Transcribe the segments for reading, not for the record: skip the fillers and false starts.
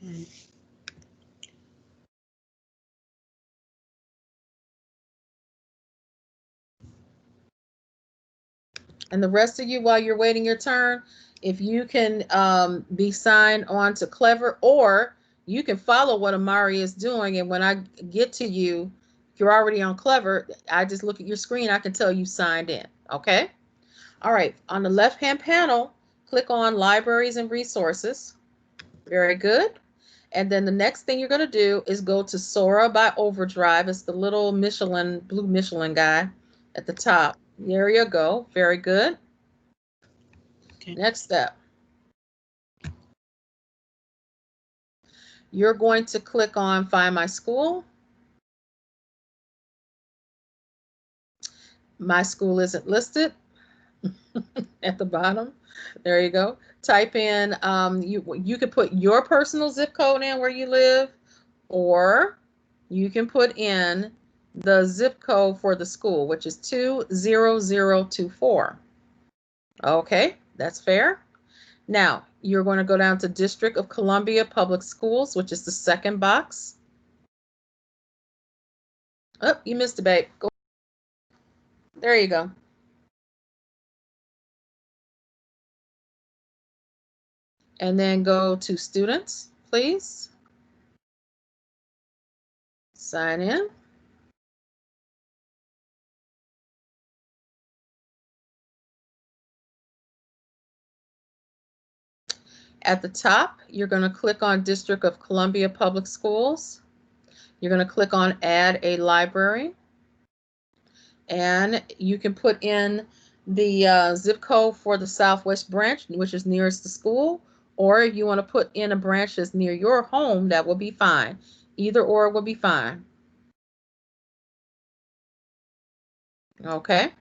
Okay. And the rest of you, while you're waiting your turn, if you can be signed on to Clever, or you can follow what Amari is doing. And when I get to you, if you're already on Clever, I just look at your screen. I can tell you signed in. Okay. All right. On the left-hand panel, click on Libraries and Resources. Very good. And then the next thing you're going to do is go to SORA by Overdrive. It's the little Michelin, blue Michelin guy at the top. There you go. Very good. Okay. Next step. You're going to click on Find My School. My school isn't listed at the bottom. There you go. Type in, you could put your personal zip code in where you live, or you can put in the zip code for the school, which is 20024. Okay, that's fair. Now, you're going to go down to District of Columbia Public Schools, which is the second box. Oh, you missed it, babe. Go. There you go. And then go to Students, please. Sign in. At the top, you're going to click on District of Columbia Public Schools. You're going to click on Add a Library. And you can put in the zip code for the Southwest branch, which is nearest the school, or if you want to put in a branch that's near your home, that will be fine. Either or will be fine. Okay.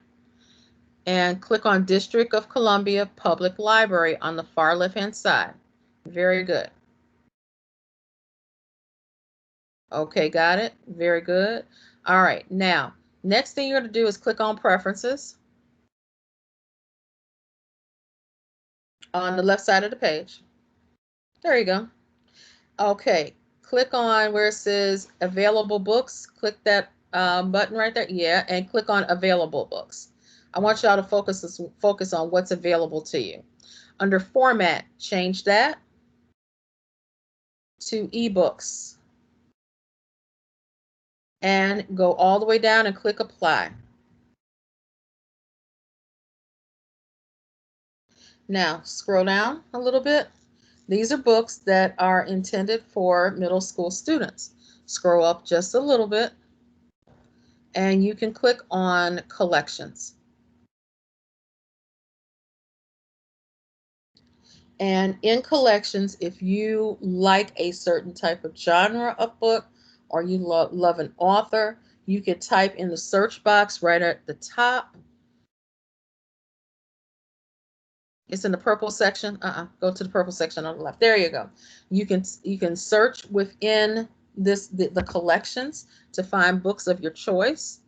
And click on District of Columbia Public Library on the far left-hand side. Very good. Okay, got it. Very good. All right, now, next thing you're going to do is click on Preferences on the left side of the page. There you go. Okay, click on where it says Available Books. Click that button right there. Yeah, and click on Available Books. I want y'all to focus on what's available to you. Under Format, change that to eBooks. And go all the way down and click Apply. Now, scroll down a little bit. These are books that are intended for middle school students. Scroll up just a little bit, and you can click on Collections. And in Collections, if you like a certain type of genre of book, or you love an author, you can type in the search box right at the top. It's in the purple section. Go to the purple section on the left. There you go. You can search within the collections to find books of your choice,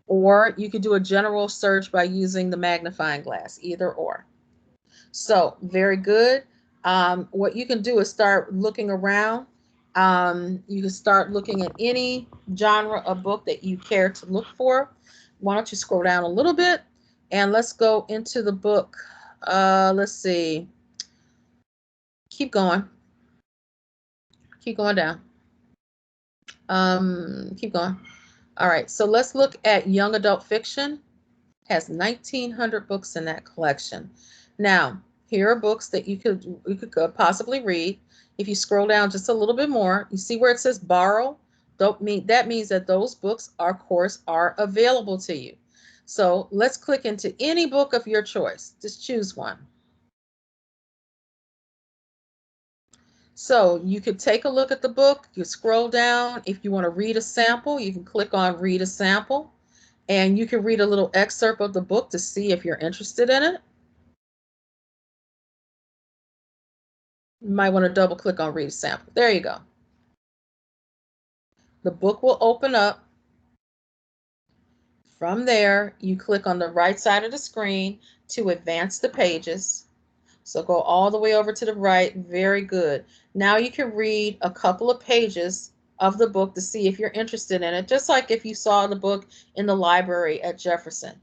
or you could do a general search by using the magnifying glass, either or. So very good. What you can do is start looking around. You can start looking at any genre of book that you care to look for. Why don't you scroll down a little bit, and let's go into the book. Let's see. Keep going. Keep going down. Keep going. All right. So let's look at young adult fiction. Has 1,900 books in that collection. Now, here are books that you could possibly read. If you scroll down just a little bit more, you see where it says borrow. That means that those books, of course, are available to you. So let's click into any book of your choice. Just choose one. So you could take a look at the book. You scroll down. If you want to read a sample, you can click on Read a Sample. And you can read a little excerpt of the book to see if you're interested in it. You might want to double click on Read a Sample. There you go. The book will open up. From there, you click on the right side of the screen to advance the pages. So go all the way over to the right. Very good. Now you can read a couple of pages of the book to see if you're interested in it, just like if you saw the book in the library at Jefferson.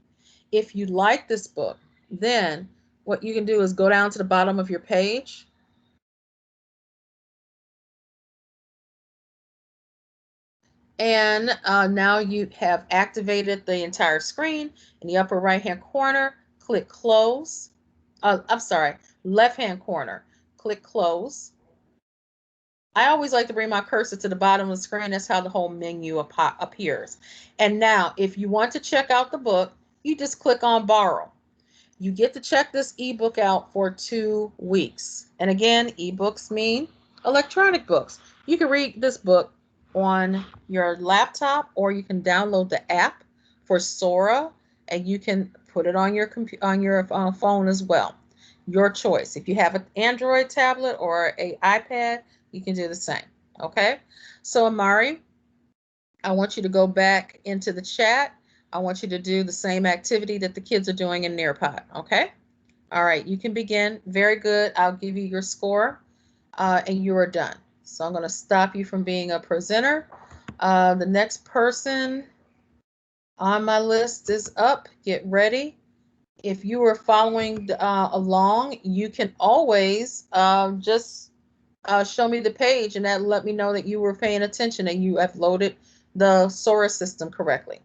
If you like this book, then what you can do is go down to the bottom of your page. And now you have activated the entire screen. In the upper right hand corner, click close. I'm sorry, left hand corner, click close. I always like to bring my cursor to the bottom of the screen. That's how the whole menu appears. And now if you want to check out the book, you just click on borrow. You get to check this ebook out for 2 weeks. And again, ebooks mean electronic books. You can read this book on your laptop, or you can download the app for SORA, and you can put it on your phone as well. Your choice. If you have an Android tablet or an iPad, you can do the same. Okay. So Amari, I want you to go back into the chat. I want you to do the same activity that the kids are doing in Nearpod. Okay. All right, you can begin. Very good. I'll give you your score, and you are done. So I'm going to stop you from being a presenter. The next person on my list is up. Get ready. If you are following along, you can always just show me the page, and that let me know that you were paying attention and you have loaded the SORA system correctly.